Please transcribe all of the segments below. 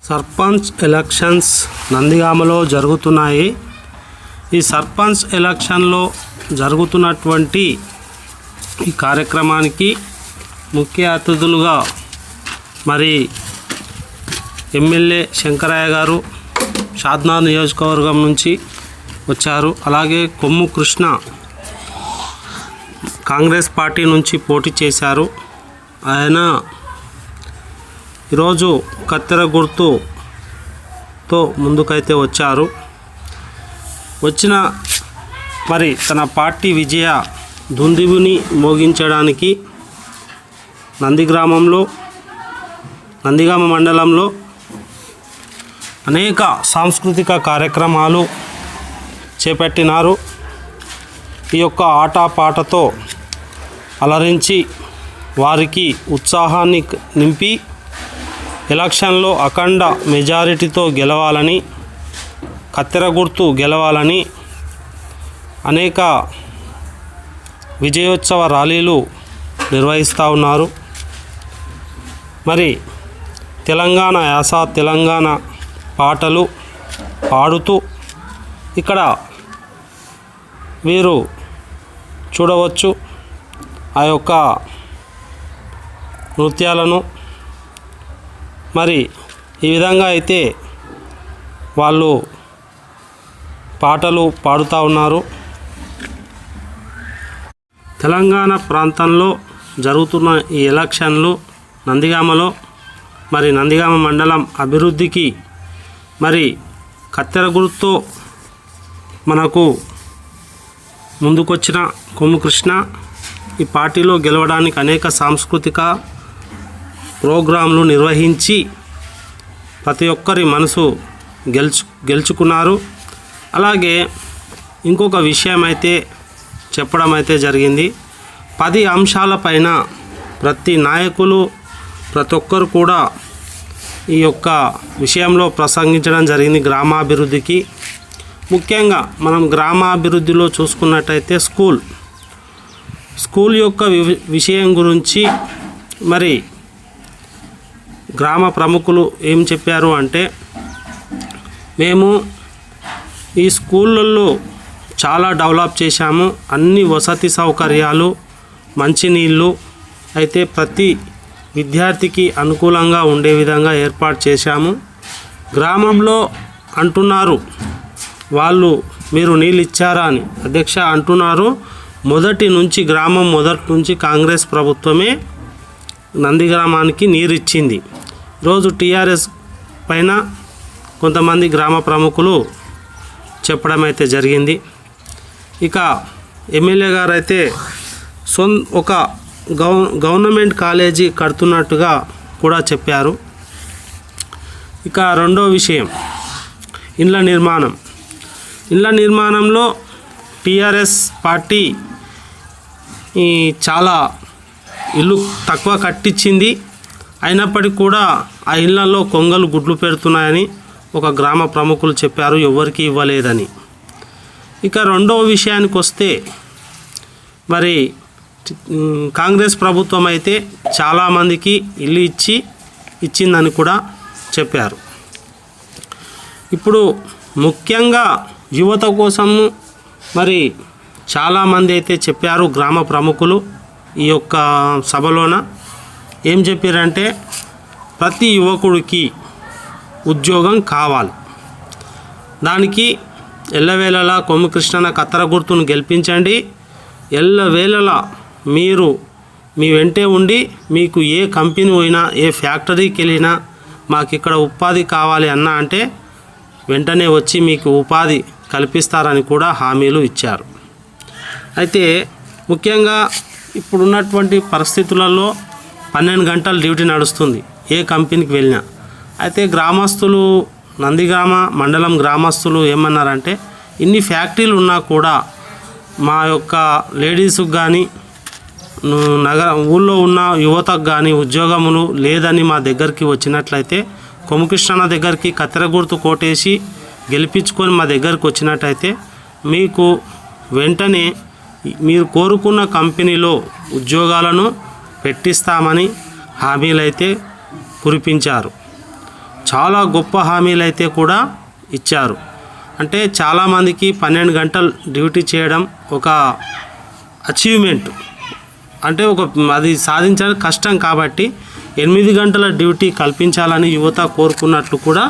Sarpanch elections నందిగామలో జరుగుతున్నాయి. ఈ సర్పంచ్ ఎలక్షన్లో జరుగుతున్నటువంటి ఈ కార్యక్రమానికి ముఖ్య అతిథులుగా మరి ఎమ్మెల్యే శంకరయ్య గారు షాద్నగర్ నియోజకవర్గం నుంచి వచ్చారు. అలాగే కొమ్ము కృష్ణ కాంగ్రెస్ పార్టీ నుంచి పోటీ చేశారు. ఆయన ఈరోజు కత్తెర గుర్తుతో ముందుకైతే వచ్చారు. వచ్చిన మరి తన పార్టీ విజయ దుందుబిని మోగించడానికి నందిగామ మండలంలో అనేక సాంస్కృతిక కార్యక్రమాలు చేపట్టినారు. ఈ యొక్క ఆటపాటతో అలరించి వారికి ఉత్సాహాన్ని నింపి ఎలక్షన్లో అఖండ మెజారిటీతో గెలవాలని, కత్తెర గుర్తు గెలవాలని అనేక విజయోత్సవ ర్యాలీలు నిర్వహిస్తూ ఉన్నారు. మరి తెలంగాణ యాస, తెలంగాణ పాటలు పాడుతూ ఇక్కడ వీరు చూడవచ్చు ఆ యొక్క నృత్యాలను. మరి ఈ విధంగా అయితే వాళ్ళు పాటలు పాడుతూ ఉన్నారు. తెలంగాణ ప్రాంతంలో జరుగుతున్న ఈ ఎలక్షన్లు నందిగామలో మరి నందిగామ మండలం అభివృద్ధికి మరి కత్తెర గుర్తుతో మనకు ముందుకొచ్చిన కొమ్ము కృష్ణ ఈ పార్టీలో గెలవడానికి అనేక సాంస్కృతిక ప్రోగ్రాంలు నిర్వహించి ప్రతి ఒక్కరి మనసు గెలుచుకున్నారు. అలాగే ఇంకొక విషయం అయితే చెప్పడం అయితే జరిగింది. 10 అంశాలపైన ప్రతి నాయకులు ప్రతి ఒక్కరు కూడా ఈ యొక్క విషయంలో ప్రసంగించడం జరిగింది. గ్రామాభివృద్ధికి ముఖ్యంగా మనం గ్రామాభివృద్ధిలో చూసుకున్నట్టయితే స్కూల్ యొక్క విషయం గురించి మరి గ్రామ ప్రముఖులు ఏం చెప్పారు అంటే, మేము ఈ స్కూళ్ళల్లో చాలా డెవలప్ చేశాము, అన్ని వసతి సౌకర్యాలు, మంచినీళ్ళు అయితే ప్రతి విద్యార్థికి అనుకూలంగా ఉండే విధంగా ఏర్పాటు చేశాము. గ్రామంలో అంటున్నారు వాళ్ళు, మీరు నీళ్ళు ఇచ్చారా అని అధ్యక్ష అంటున్నారు. గ్రామం మొదటి నుంచి కాంగ్రెస్ ప్రభుత్వమే నందిగ్రామానికి నీరు ఇచ్చింది. ఈరోజు టీఆర్ఎస్ పైన కొంతమంది గ్రామ ప్రముఖులు చెప్పడం అయితే జరిగింది. ఇక ఎమ్మెల్యే గారు అయితే ఒక గవర్నమెంట్ కాలేజీ కడుతున్నట్టుగా కూడా చెప్పారు. ఇక రెండో విషయం ఇండ్ల నిర్మాణంలో టీఆర్ఎస్ పార్టీ చాలా ఇల్లు తక్కువ కట్టించింది. అయినప్పటికీ కూడా ఆ ఇళ్లలో కొంగలు గుడ్లు పెడుతున్నాయని ఒక గ్రామ ప్రముఖులు చెప్పారు, ఎవరికి ఇవ్వలేదని. ఇక రెండవ విషయానికి వస్తే మరి కాంగ్రెస్ ప్రభుత్వం అయితే చాలామందికి ఇల్లు ఇచ్చిందని కూడా చెప్పారు. ఇప్పుడు ముఖ్యంగా యువత కోసము మరి చాలామంది అయితే చెప్పారు గ్రామ ప్రముఖులు. ఈ యొక్క సభలోన ఏం చెప్పారంటే, ప్రతి యువకుడికి ఉద్యోగం కావాలి, దానికి ఎల్లవేళలా కొమ్ము కృష్ణ కత్తెర గుర్తును గెలిపించండి, ఎల్లవేళలా మీరు మీ వెంటే ఉండి మీకు ఏ కంపెనీ పోయినా ఏ ఫ్యాక్టరీకి వెళ్ళినా మాకు ఇక్కడ ఉపాధి కావాలి అన్నా అంటే వెంటనే వచ్చి మీకు ఉపాధి కల్పిస్తారని కూడా హామీలు ఇచ్చారు. అయితే ముఖ్యంగా ఇప్పుడున్నటువంటి పరిస్థితులలో 12 గంటలు డ్యూటీ నడుస్తుంది ఏ కంపెనీకి వెళ్ళినా. అయితే గ్రామస్తులు, నందిగామ మండలం గ్రామస్తులు ఏమన్నారంటే, ఇన్ని ఫ్యాక్టరీలు ఉన్నా కూడా మా యొక్క లేడీస్కి కానీ ఊళ్ళో ఉన్న యువతకు కానీ ఉద్యోగములు లేదని మా దగ్గరికి వచ్చినట్లయితే, కొమ్ము కృష్ణ దగ్గరికి కత్తెర గుర్తు కోటేసి గెలిపించుకొని మా దగ్గరికి వచ్చినట్టయితే మీకు వెంటనే మీరు కోరుకున్న కంపెనీలో ఉద్యోగాలను పెట్టిస్తామని హామీలైతే కురిపించారు. చాలా గొప్ప హామీలు అయితే కూడా ఇచ్చారు. అంటే చాలామందికి 12 గంటలు డ్యూటీ చేయడం ఒక అచీవ్మెంట్, అంటే అది సాధించడం కష్టం కాబట్టి 8 గంటల డ్యూటీ కల్పించాలని యువత కోరుకున్నట్లు కూడా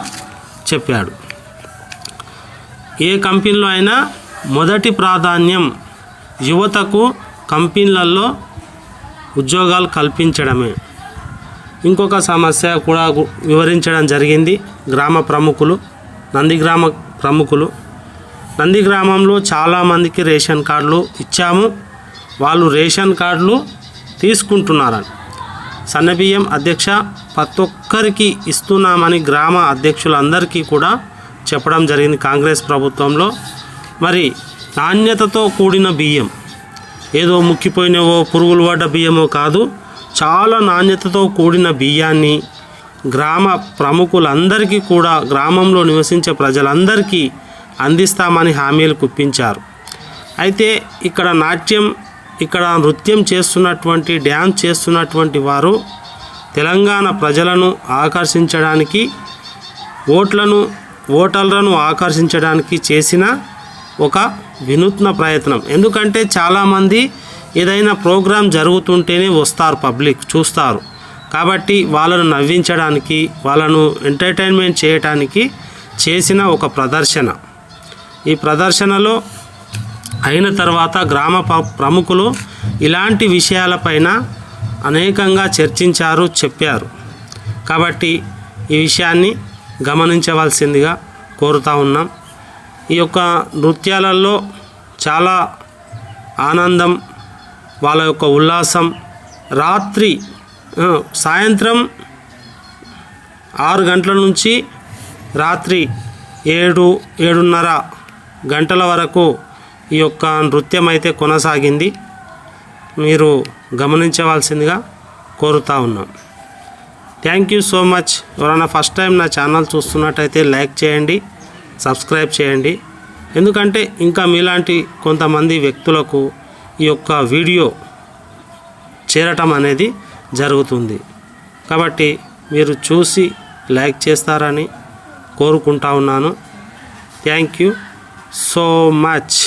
చెప్పాడు. ఏ కంపెనీలో అయినా మొదటి ప్రాధాన్యం యువతకు కంపెనీలలో ఉద్యోగాలు కల్పించడమే. ఇంకొక సమస్య కూడా వివరించడం జరిగింది. గ్రామ ప్రముఖులు, నందిగ్రామ ప్రముఖులు, నందిగ్రామంలో చాలామందికి రేషన్ కార్డులు ఇచ్చాము, వాళ్ళు రేషన్ కార్డులు తీసుకుంటున్నారని. సన్నబియ్యం అధ్యక్ష ప్రతి ఒక్కరికి ఇస్తున్నామని గ్రామ అధ్యక్షులందరికీ కూడా చెప్పడం జరిగింది కాంగ్రెస్ ప్రభుత్వంలో. మరి నాణ్యతతో కూడిన బియ్యం, ఏదో ముక్కిపోయినవో పురుగులు పడ్డ బియ్యమో కాదు, చాలా నాణ్యతతో కూడిన బియ్యాన్ని గ్రామ ప్రముఖులందరికీ కూడా గ్రామంలో నివసించే ప్రజలందరికీ అందిస్తామని హామీలు కుప్పించారు. అయితే ఇక్కడ నృత్యం చేస్తున్నటువంటి, డ్యాన్స్ చేస్తున్నటువంటి వారు తెలంగాణ ప్రజలను ఆకర్షించడానికి, ఓటర్లను ఆకర్షించడానికి చేసిన ఒక వినూత్న ప్రయత్నం. ఎందుకంటే చాలామంది ఏదైనా ప్రోగ్రాం జరుగుతుంటేనే వస్తారు, పబ్లిక్ చూస్తారు. కాబట్టి వాళ్ళను నవ్వించడానికి, వాళ్ళను ఎంటర్టైన్మెంట్ చేయడానికి చేసిన ఒక ప్రదర్శన. ఈ ప్రదర్శనలో అయిన తర్వాత గ్రామ ప్రముఖులు ఇలాంటి విషయాలపైన అనేకంగా చర్చించారు, చెప్పారు. కాబట్టి ఈ విషయాన్ని గమనించవలసిందిగా కోరుతా ఉన్నాం. ఈ యొక్క నృత్యాలలో చాలా ఆనందం, వాళ్ళ యొక్క ఉల్లాసం. సాయంత్రం 6 గంటల నుంచి రాత్రి 7-7:30 గంటల వరకు ఈ యొక్క నృత్యం అయితే కొనసాగింది. మీరు గమనించవలసిందిగా కోరుతా ఉన్నాం. Thank you so much. ఎవరైనా ఫస్ట్ టైం నా ఛానల్ చూస్తున్నట్టయితే లైక్ చేయండి, సబ్స్క్రైబ్ చేయండి. ఎందుకంటే ఇంకా మీలాంటి కొంతమంది వ్యక్తులకు ఈ యొక్క వీడియో చేరటం అనేది జరుగుతుంది. కాబట్టి మీరు చూసి లైక్ చేస్తారని కోరుకుంటా ఉన్నాను. Thank you so much.